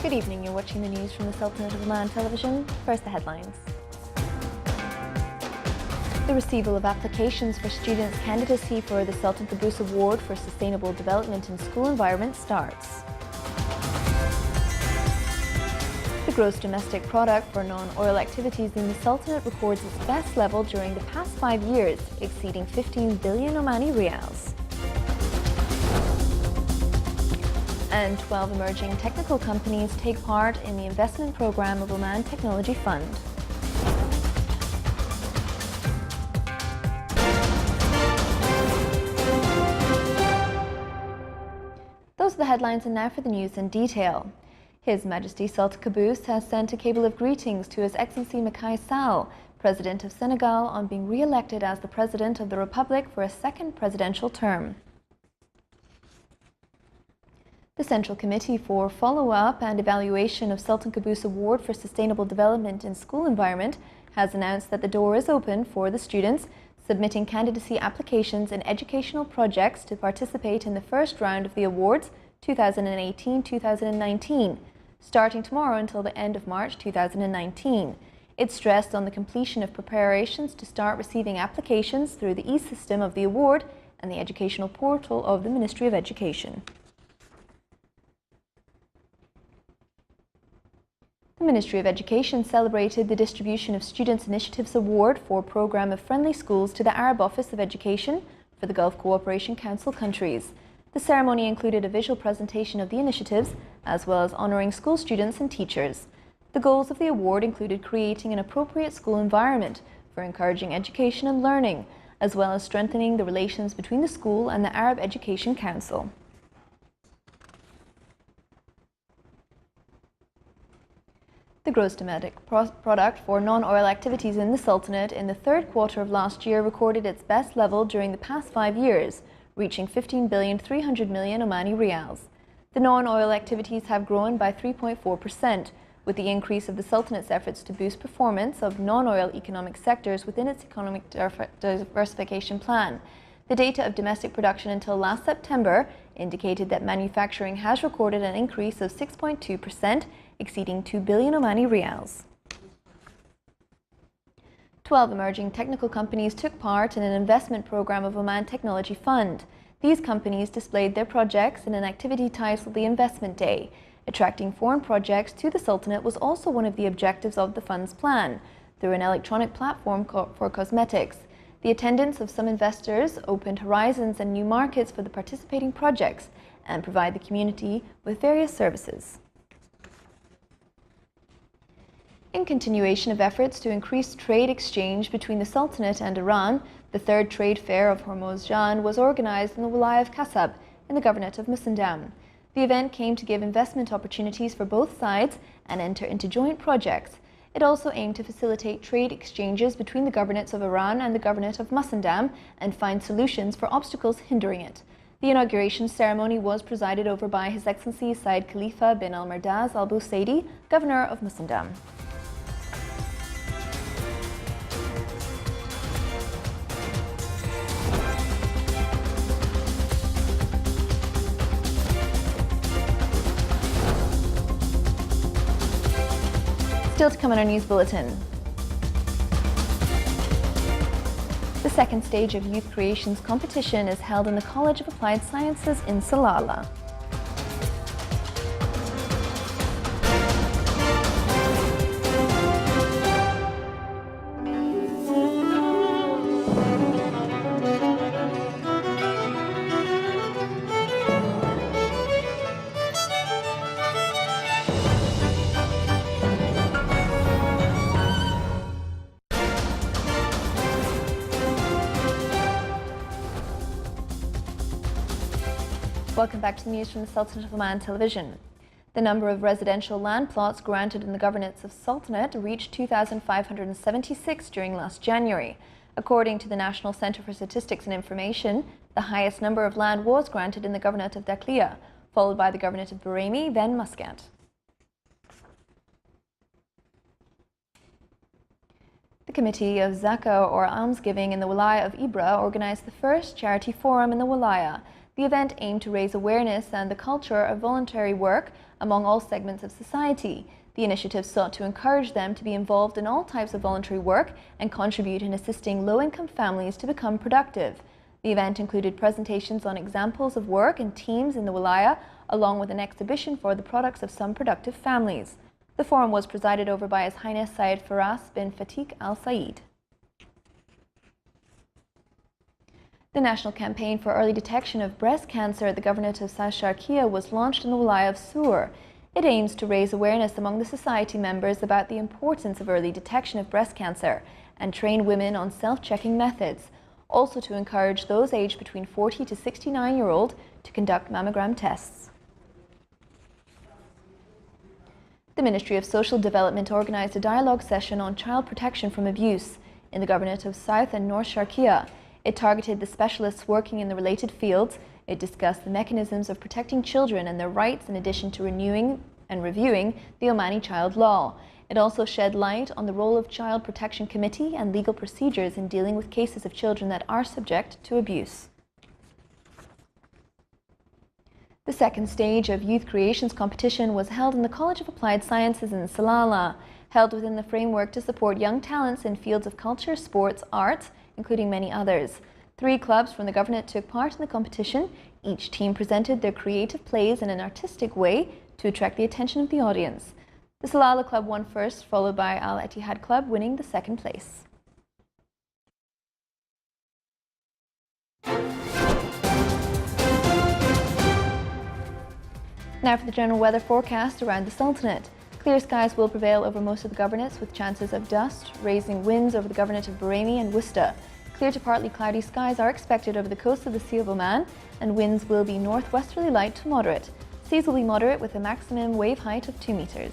Good evening, you're watching the news from the Sultanate of Oman television. First, the headlines. The receival of applications for students' candidacy for the Sultan Qaboos Award for Sustainable Development in School Environment starts. The gross domestic product for non-oil activities in the Sultanate records its best level during the past 5 years, exceeding 15 billion Omani riyals. And 12 emerging technical companies take part in the investment program of Oman Technology Fund. Those are the headlines, and now for the news in detail. His Majesty Sultan Qaboos has sent a cable of greetings to His Excellency Macky Sall, President of Senegal, on being re-elected as the President of the Republic for a second presidential term. The Central Committee for Follow-up and Evaluation of Sultan Qaboos Award for Sustainable Development in School Environment has announced that the door is open for the students submitting candidacy applications in educational projects to participate in the first round of the awards 2018-2019, starting tomorrow until the end of March 2019. It stressed on the completion of preparations to start receiving applications through the e-system of the award and the educational portal of the Ministry of Education. The Ministry of Education celebrated the distribution of Students' Initiatives Award for Programme of Friendly Schools to the Arab Office of Education for the Gulf Cooperation Council countries. The ceremony included a visual presentation of the initiatives, as well as honouring school students and teachers. The goals of the award included creating an appropriate school environment for encouraging education and learning, as well as strengthening the relations between the school and the Arab Education Council. The gross domestic product for non-oil activities in the Sultanate in the third quarter of last year recorded its best level during the past 5 years, reaching 15,300 million Omani riyals. The non-oil activities have grown by 3.4%, with the increase of the Sultanate's efforts to boost performance of non-oil economic sectors within its economic diversification plan. The data of domestic production until last September indicated that manufacturing has recorded an increase of 6.2%, exceeding 2 billion Omani riyals. 12 emerging technical companies took part in an investment program of Oman Technology Fund. These companies displayed their projects in an activity titled the Investment Day. Attracting foreign projects to the Sultanate was also one of the objectives of the fund's plan, through an electronic platform for cosmetics. The attendance of some investors opened horizons and new markets for the participating projects and provide the community with various services. In continuation of efforts to increase trade exchange between the Sultanate and Iran, the third trade fair of Hormozgan was organized in the Wilayah of Kasab in the Governorate of Musandam. The event came to give investment opportunities for both sides and enter into joint projects. It also aimed to facilitate trade exchanges between the governorates of Iran and the Governorate of Musandam and find solutions for obstacles hindering it. The inauguration ceremony was presided over by His Excellency Said Khalifa bin Al-Mardaz Al-Busaidi, Governor of Musandam. Still to come on our news bulletin. The second stage of Youth Creations competition is held in the College of Applied Sciences in Salalah. Welcome back to the news from the Sultanate of Oman television. The number of residential land plots granted in the governorates of Sultanate reached 2,576 during last January. According to the National Centre for Statistics and Information, the highest number of land was granted in the governorate of Dakhliya, followed by the governorate of Baremi, then Muscat. The Committee of Zakah or Almsgiving in the Wilayah of Ibra organized the first charity forum in the Wilayah. The event aimed to raise awareness and the culture of voluntary work among all segments of society. The initiative sought to encourage them to be involved in all types of voluntary work and contribute in assisting low-income families to become productive. The event included presentations on examples of work and teams in the Wilaya, along with an exhibition for the products of some productive families. The forum was presided over by His Highness Syed Faras bin Fatiq Al Saeed. The National Campaign for Early Detection of Breast Cancer at the Governorate of South Sharqiya was launched in the Wilaya of Sur. It aims to raise awareness among the society members about the importance of early detection of breast cancer and train women on self-checking methods, also to encourage those aged between 40 to 69-year-old to conduct mammogram tests. The Ministry of Social Development organized a dialogue session on child protection from abuse in the Governorate of South and North Sharqiya. It targeted the specialists working in the related fields. It discussed the mechanisms of protecting children and their rights in addition to renewing and reviewing the Omani child law. It also shed light on the role of Child Protection Committee and legal procedures in dealing with cases of children that are subject to abuse. The second stage of Youth Creations competition was held in the College of Applied Sciences in Salalah, held within the framework to support young talents in fields of culture, sports, arts, including many others. 3 clubs from the Governorate took part in the competition. Each team presented their creative plays in an artistic way to attract the attention of the audience. The Salalah Club won first, followed by Al Ittihad Club winning the second place. Now for the general weather forecast around the Sultanate. Clear skies will prevail over most of the governorates with chances of dust, raising winds over the Governorate of Bahraini and Worcester. Clear to partly cloudy skies are expected over the coast of the Sea of Oman, and winds will be northwesterly light to moderate. Seas will be moderate with a maximum wave height of 2 meters.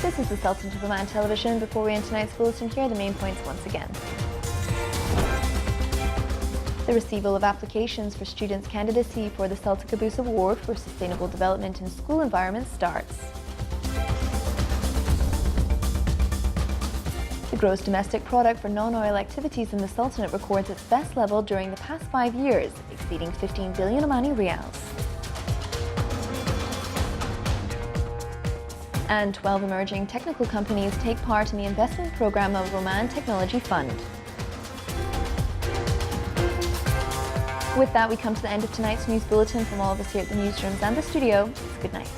This is the Sultanate of Oman television. Before we end tonight's bulletin, here are the main points once again. The receival of applications for students' candidacy for the Sultan Qaboos Award for Sustainable Development in School Environment starts. The gross domestic product for non-oil activities in the Sultanate records its best level during the past 5 years, exceeding 15 billion Omani riyals. And 12 emerging technical companies take part in the investment program of Oman Technology Fund. With that, we come to the end of tonight's news bulletin. From all of us here at the newsrooms and the studio, good night.